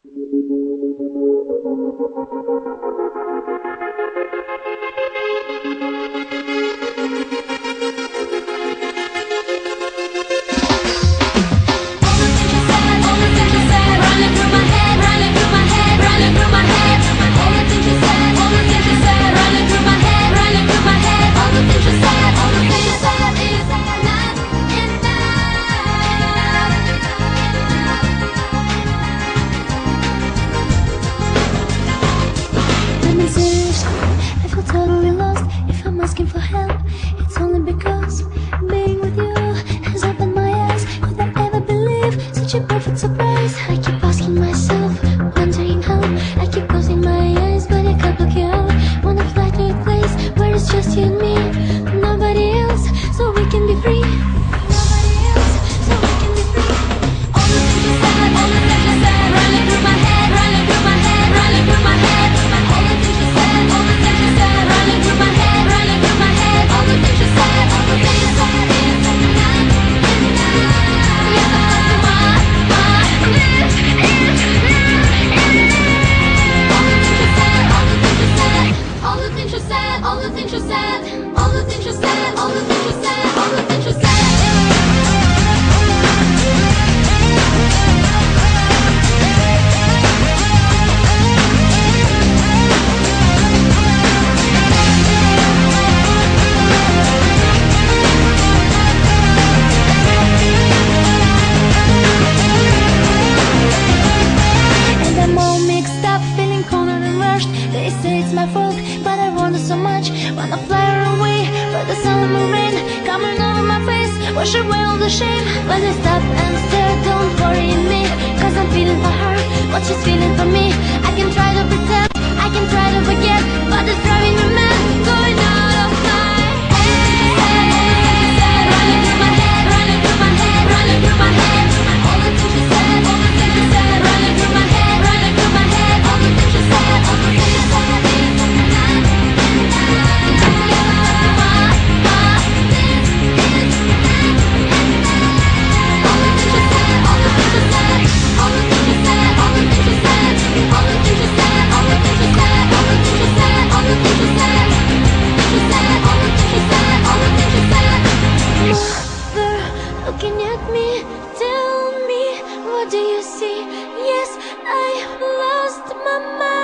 I feel totally lost. If I'm asking for help, it's only because being with you has opened my eyes. Could I ever believe such a perfect surprise? I keep asking myself, wondering how. I keep closing my eyes, but I can't look you out. Wanna fly to a place where it's just you and me, nobody else, so we can be free. Nobody else, so we can be free. All the things you said, all the things you said, running through my head, running through my head, running through my head. All the things you said, all the things you said, running through my head, running through my head. All the things you said, all the things you said, is enough, enough. Yeah, this is enough. All the things you said, all the things you said, all the things you said, all the things you said, all the things you said, all the things you said. They say it's my fault, but I want it so much. Wanna fly away, but the sun will rain coming over my face, wash away all the shame. When I stop and stare, don't worry me, cause I'm feeling for her what she's feeling for me. I can try to pretend, I can try to forget, but it's driving me mad, going out of my head. Running through my head, running through my head, running through my head. All the things you said, all the things you said, running through my head, running through my head. All the things you said, all the things you said. Looking at me, tell me, what do you see? Yes, I lost my mind.